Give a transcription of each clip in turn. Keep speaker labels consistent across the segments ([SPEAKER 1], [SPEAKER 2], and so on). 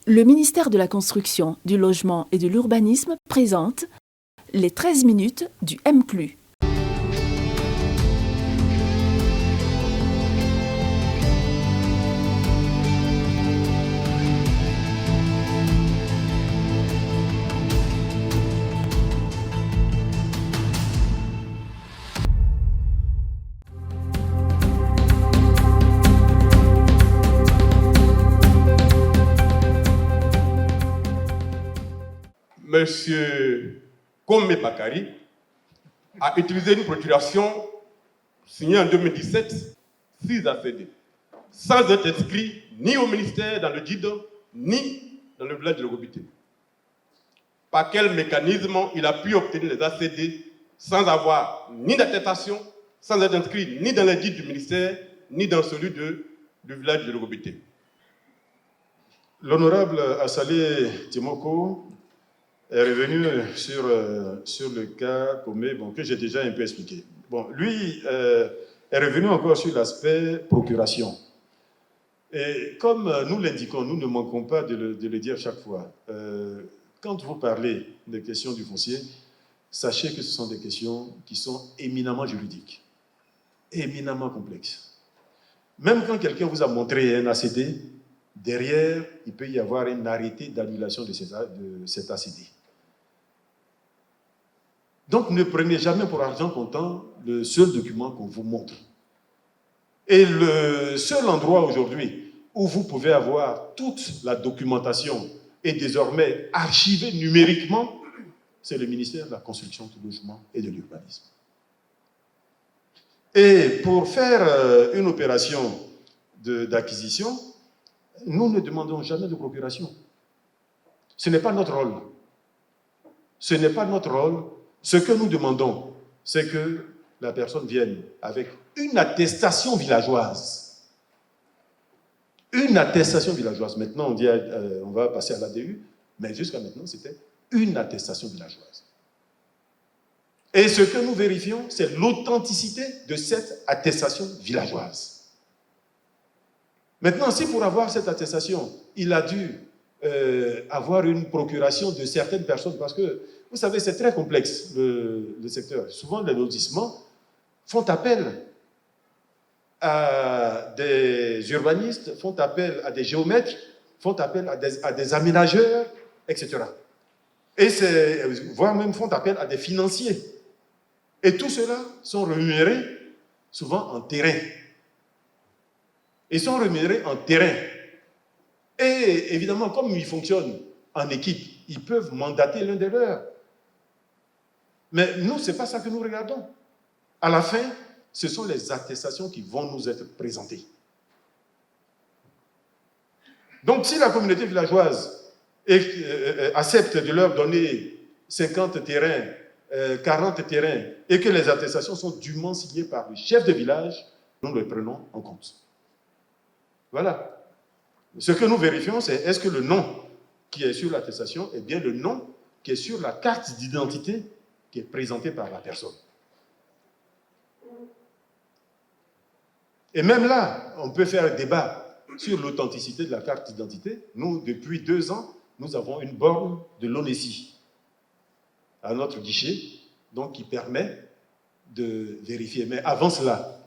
[SPEAKER 1] Le ministère de la Construction, du Logement et de l'Urbanisme présente les 13 minutes du MCLU.
[SPEAKER 2] Monsieur Kome Bakari a utilisé une procuration signée en 2017, 6 ACD, sans être inscrit ni au ministère dans le guide, ni dans le village de Logobité. Par quel mécanisme il a pu obtenir les ACD sans avoir ni d'attestation, sans être inscrit ni dans le guide du ministère, ni dans celui du village de Logobité?
[SPEAKER 3] L'honorable Assalé Timoko est revenu sur le cas Kome, que j'ai déjà un peu expliqué. Lui est revenu encore sur l'aspect procuration. Et comme nous l'indiquons, nous ne manquons pas de le dire chaque fois. Quand vous parlez des questions du foncier, sachez que ce sont des questions qui sont éminemment juridiques, éminemment complexes. Même quand quelqu'un vous a montré un ACD, derrière, il peut y avoir un arrêté d'annulation de cet ACD. Donc, ne prenez jamais pour argent comptant le seul document qu'on vous montre. Et le seul endroit aujourd'hui où vous pouvez avoir toute la documentation et désormais archivée numériquement, c'est le ministère de la Construction, du Logement et de l'Urbanisme. Et pour faire une opération d'acquisition, nous ne demandons jamais de procuration. Ce n'est pas notre rôle. Ce n'est pas notre rôle. Ce que nous demandons, c'est que la personne vienne avec une attestation villageoise. Une attestation villageoise. Maintenant, on dit on va passer à l'ADU, mais jusqu'à maintenant, c'était une attestation villageoise. Et ce que nous vérifions, c'est l'authenticité de cette attestation villageoise. Maintenant, si pour avoir cette attestation, il a dû avoir une procuration de certaines personnes, parce que, vous savez, c'est très complexe, le secteur. Souvent, les lotissements font appel à des urbanistes, font appel à des géomètres, font appel à des aménageurs, etc. Et voire même font appel à des financiers. Et tous ceux-là sont rémunérés souvent en terrain. Ils sont rémunérés en terrain. Et évidemment, comme ils fonctionnent en équipe, ils peuvent mandater l'un des leurs. Mais nous, ce n'est pas ça que nous regardons. À la fin, ce sont les attestations qui vont nous être présentées. Donc, si la communauté villageoise accepte de leur donner 50 terrains, 40 terrains, et que les attestations sont dûment signées par le chef de village, nous les prenons en compte. Voilà. Ce que nous vérifions, c'est est-ce que le nom qui est sur l'attestation est bien le nom qui est sur la carte d'identité qui est présentée par la personne. Et même là, on peut faire un débat sur l'authenticité de la carte d'identité. Nous, depuis 2 ans, nous avons une borne de l'ONESI à notre guichet, donc qui permet de vérifier. Mais avant cela,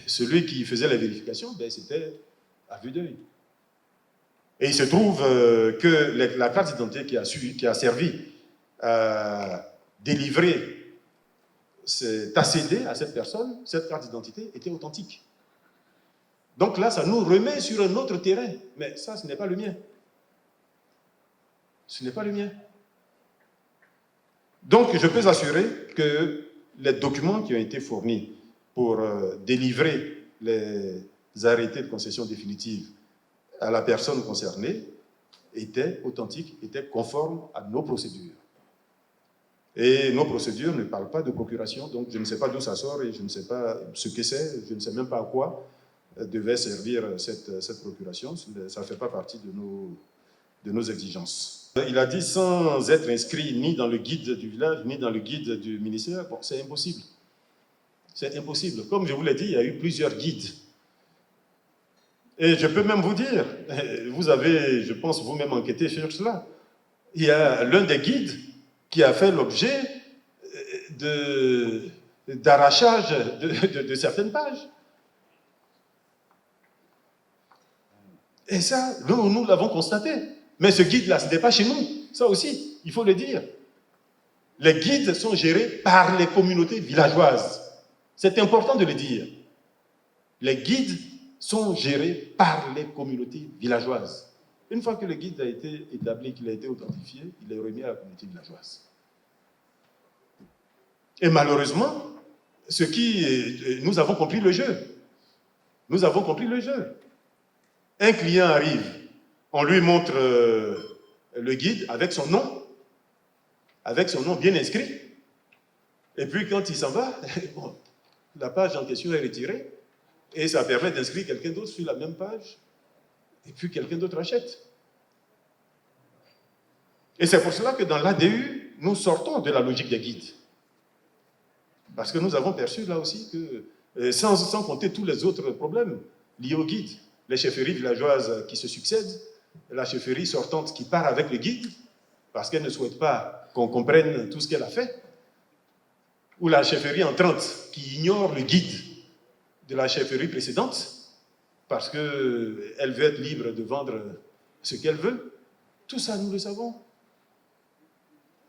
[SPEAKER 3] celui qui faisait la vérification, c'était à vue d'œil. Et il se trouve que la carte d'identité qui a servi à délivrer cet ACD à cette personne, cette carte d'identité était authentique. Donc là, ça nous remet sur un autre terrain. Mais ça, ce n'est pas le mien. Ce n'est pas le mien. Donc, je peux assurer que les documents qui ont été fournis pour délivrer les arrêtés de concession définitive à la personne concernée étaient authentiques, étaient conformes à nos procédures. Et nos procédures ne parlent pas de procuration, donc je ne sais pas d'où ça sort et je ne sais pas ce que c'est, je ne sais même pas à quoi devait servir cette procuration. Ça ne fait pas partie de nos exigences. Il a dit sans être inscrit ni dans le guide du village, ni dans le guide du ministère. Bon, c'est impossible. C'est impossible. Comme je vous l'ai dit, il y a eu plusieurs guides. Et je peux même vous dire, vous avez, je pense, vous-même enquêté sur cela. Il y a l'un des guides qui a fait l'objet d'arrachage de certaines pages. Et ça, nous l'avons constaté. Mais ce guide-là, ce n'était pas chez nous. Ça aussi, il faut le dire. Les guides sont gérés par les communautés villageoises. C'est important de le dire. Les guides sont gérés par les communautés villageoises. Une fois que le guide a été établi, qu'il a été authentifié, il est remis à la communauté villageoise. Et malheureusement, nous avons compris le jeu. Nous avons compris le jeu. Un client arrive, on lui montre le guide avec son nom bien inscrit. Et puis quand il s'en va, bon, la page en question est retirée et ça permet d'inscrire quelqu'un d'autre sur la même page et puis quelqu'un d'autre achète. Et c'est pour cela que dans l'ADU, nous sortons de la logique des guides. Parce que nous avons perçu là aussi que, sans compter tous les autres problèmes liés aux guides, les chefferies villageoises qui se succèdent, la chefferie sortante qui part avec le guide, parce qu'elle ne souhaite pas qu'on comprenne tout ce qu'elle a fait, ou la chefferie entrante qui ignore le guide de la chefferie précédente, parce qu'elle veut être libre de vendre ce qu'elle veut. Tout ça, nous le savons.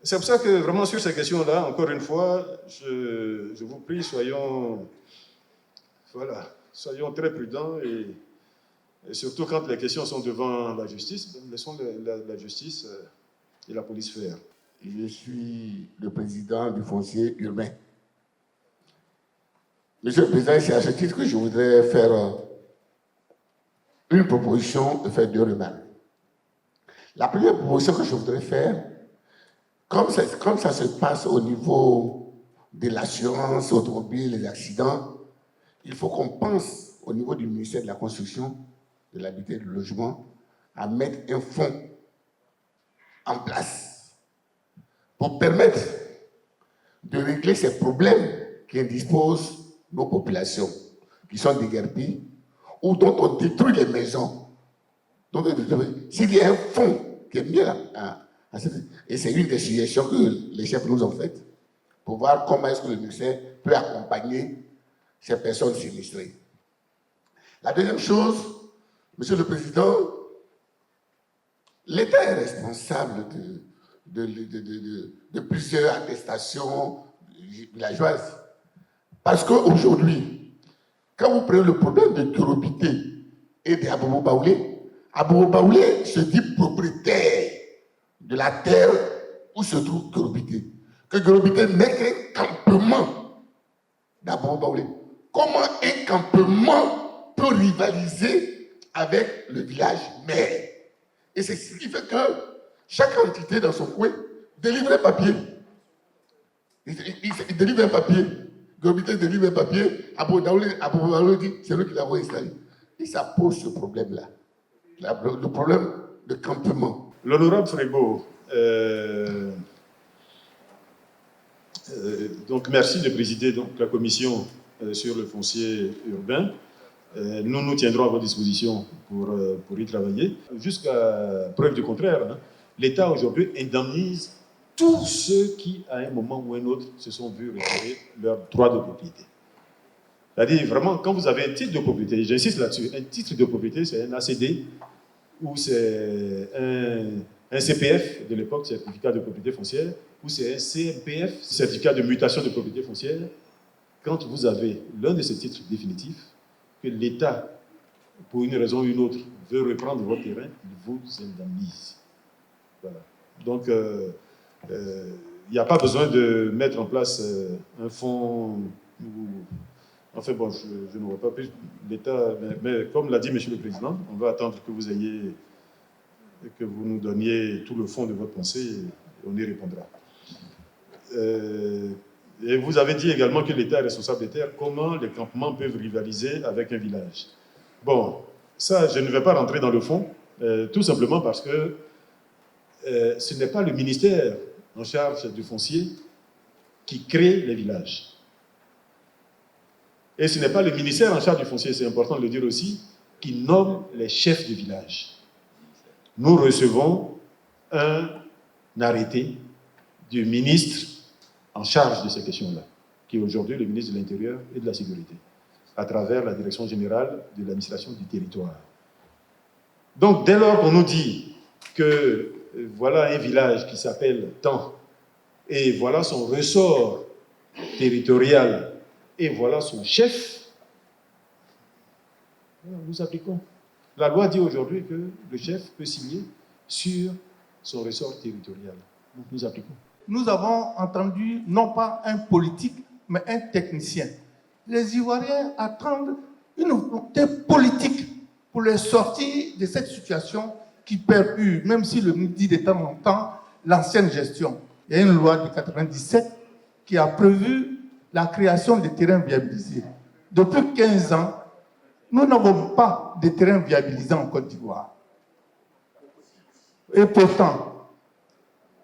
[SPEAKER 3] C'est pour ça que vraiment sur ces questions-là, encore une fois, je vous prie, soyons très prudents et surtout quand les questions sont devant la justice, laissons la justice et la police faire.
[SPEAKER 4] Je suis le président du foncier urbain. Monsieur le Président, c'est à ce titre que je voudrais faire une proposition de faire deux remarques. La première proposition que je voudrais faire, comme ça se passe au niveau de l'assurance automobile, les accidents, il faut qu'on pense au niveau du ministère de la Construction, de l'Habitat et du Logement, à mettre un fonds en place pour permettre de régler ces problèmes qui indisposent nos populations, qui sont déguerpies, ou dont on détruit les maisons. S'il y a un fonds qui est mis et c'est une des suggestions que les chefs nous ont faites, pour voir comment est-ce que le ministère peut accompagner ces personnes sinistrées. La deuxième chose, Monsieur le Président, l'État est responsable de plusieurs attestations villageoises. Parce qu'aujourd'hui, quand vous prenez le problème de Gorobité et d'Abobo Baoulé, Abobo Baoulé se dit propriétaire de la terre où se trouve Gorobité. Que Gorobité n'est qu'un campement d'Abobo Baoulé. Comment un campement peut rivaliser avec le village mère? Et c'est ce qui fait que chaque entité dans son coin délivre un papier. Il délivre un papier. Gorobité délivre un papier. Abobo Baoulé dit c'est lui qui l'a installé. Et ça pose ce problème-là. Le problème de campement.
[SPEAKER 3] L'honorable Frébeau, donc merci de présider donc, la commission sur le foncier urbain. Nous tiendrons à votre disposition pour y travailler. Jusqu'à preuve du contraire, hein, l'État aujourd'hui indemnise tous ceux qui, à un moment ou un autre, se sont vus retirer leur droit de propriété. C'est-à-dire, vraiment, quand vous avez un titre de propriété, j'insiste là-dessus, un titre de propriété, c'est un ACD ou c'est un CPF de l'époque, certificat de propriété foncière, ou c'est un CMPF, certificat de mutation de propriété foncière. Quand vous avez l'un de ces titres définitifs, que l'État, pour une raison ou une autre, veut reprendre votre terrain, il vous indemnise. Voilà. Donc, il n'y a pas besoin de mettre en place un fonds. Enfin bon, je n'aurais pas plus l'État, mais comme l'a dit Monsieur le Président, on va attendre que vous nous donniez tout le fond de votre pensée et on y répondra. Et vous avez dit également que l'État est responsable des terres. Comment les campements peuvent rivaliser avec un village? Bon, ça, je ne vais pas rentrer dans le fond, tout simplement parce que ce n'est pas le ministère en charge du foncier qui crée les villages. Et ce n'est pas le ministère en charge du foncier, c'est important de le dire aussi, qui nomme les chefs de village. Nous recevons un arrêté du ministre en charge de ces questions-là, qui est aujourd'hui le ministre de l'Intérieur et de la Sécurité, à travers la Direction générale de l'administration du territoire. Donc, dès lors qu'on nous dit que voilà un village qui s'appelle tant, et voilà son ressort territorial, et voilà son chef, nous appliquons. La loi dit aujourd'hui que le chef peut signer sur son ressort territorial. Donc, nous appliquons.
[SPEAKER 5] Nous avons entendu non pas un politique, mais un technicien. Les Ivoiriens attendent une volonté politique pour les sortir de cette situation qui perdure, même si le ministre dit de temps en temps l'ancienne gestion. Il y a une loi de 1997 qui a prévu la création de terrains viabilisés. Depuis 15 ans, nous n'avons pas de terrains viabilisés en Côte d'Ivoire. Et pourtant,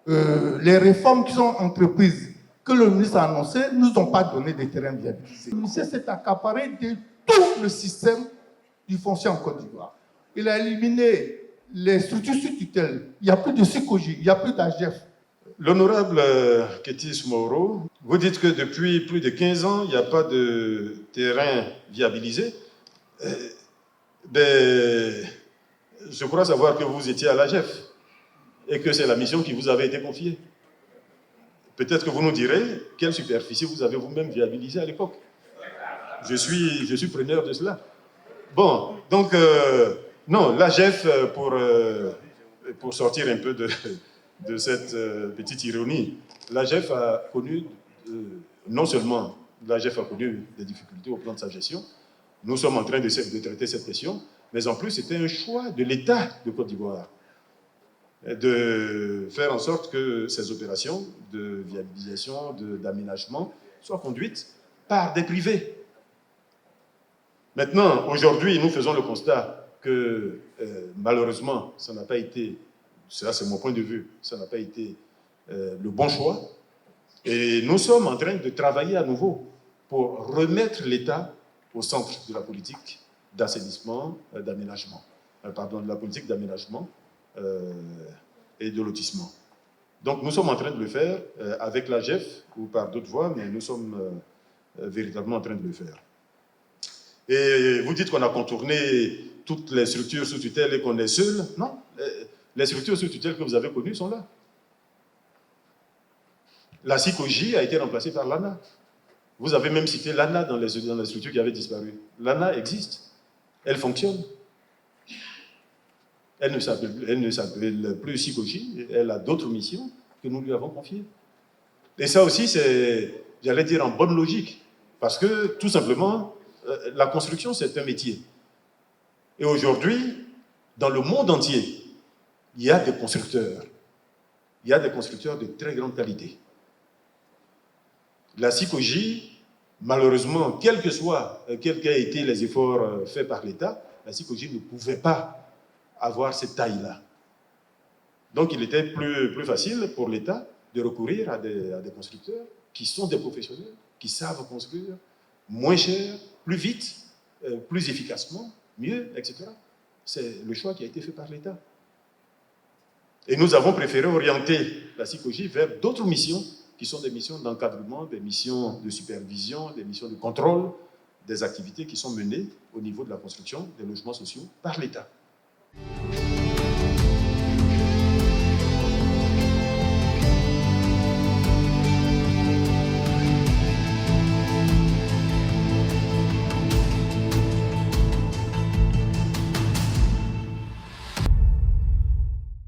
[SPEAKER 5] les réformes qui sont entreprises, que le ministre a annoncées, ne nous ont pas donné de terrains viabilisés. Le ministère s'est accaparé de tout le système du foncier en Côte d'Ivoire. Il a éliminé les structures sous tutelle. Il n'y a plus de SICOGI, il n'y a plus d'AGF.
[SPEAKER 3] L'honorable Kétis Mauro, vous dites que depuis plus de 15 ans, il n'y a pas de terrain viabilisé. Je crois savoir que vous étiez à l'AGF et que c'est la mission qui vous avait été confiée. Peut-être que vous nous direz quelle superficie vous avez vous-même viabilisée à l'époque. Je suis preneur de cela. Bon, donc, non, l'AGF, pour sortir un peu de cette petite ironie, l'AGF a connu, non seulement l'AGF a connu des difficultés au plan de sa gestion, nous sommes en train de traiter cette question, mais en plus c'était un choix de l'État de Côte d'Ivoire de faire en sorte que ces opérations de viabilisation, d'aménagement soient conduites par des privés. Maintenant, aujourd'hui, nous faisons le constat que malheureusement, ça n'a pas été, ça c'est mon point de vue, ça n'a pas été le bon choix. Et nous sommes en train de travailler à nouveau pour remettre l'État au centre de la politique d'assainissement, d'aménagement, de la politique d'aménagement et de lotissement. Donc nous sommes en train de le faire avec l'AGF ou par d'autres voies, mais nous sommes véritablement en train de le faire. Et vous dites qu'on a contourné toutes les structures sous tutelle et qu'on est seul. Non, les structures sous tutelle que vous avez connues sont là. La SICOGI a été remplacée par l'ANA. Vous avez même cité l'ANA dans les structures qui avaient disparu. L'ANA existe, elle fonctionne. Elle ne s'appelle plus SICOGI, elle a d'autres missions que nous lui avons confiées. Et ça aussi, c'est, j'allais dire, en bonne logique. Parce que, tout simplement, la construction, c'est un métier. Et aujourd'hui, dans le monde entier, il y a des constructeurs. Il y a des constructeurs de très grande qualité. La SICOGI, malheureusement, quels qu'aient été les efforts faits par l'État, la SICOGI ne pouvait pas avoir cette taille-là. Donc, il était plus facile pour l'État de recourir à des constructeurs qui sont des professionnels, qui savent construire moins cher, plus vite, plus efficacement, mieux, etc. C'est le choix qui a été fait par l'État. Et nous avons préféré orienter la SICOGI vers d'autres missions qui sont des missions d'encadrement, des missions de supervision, des missions de contrôle des activités qui sont menées au niveau de la construction des logements sociaux par l'État.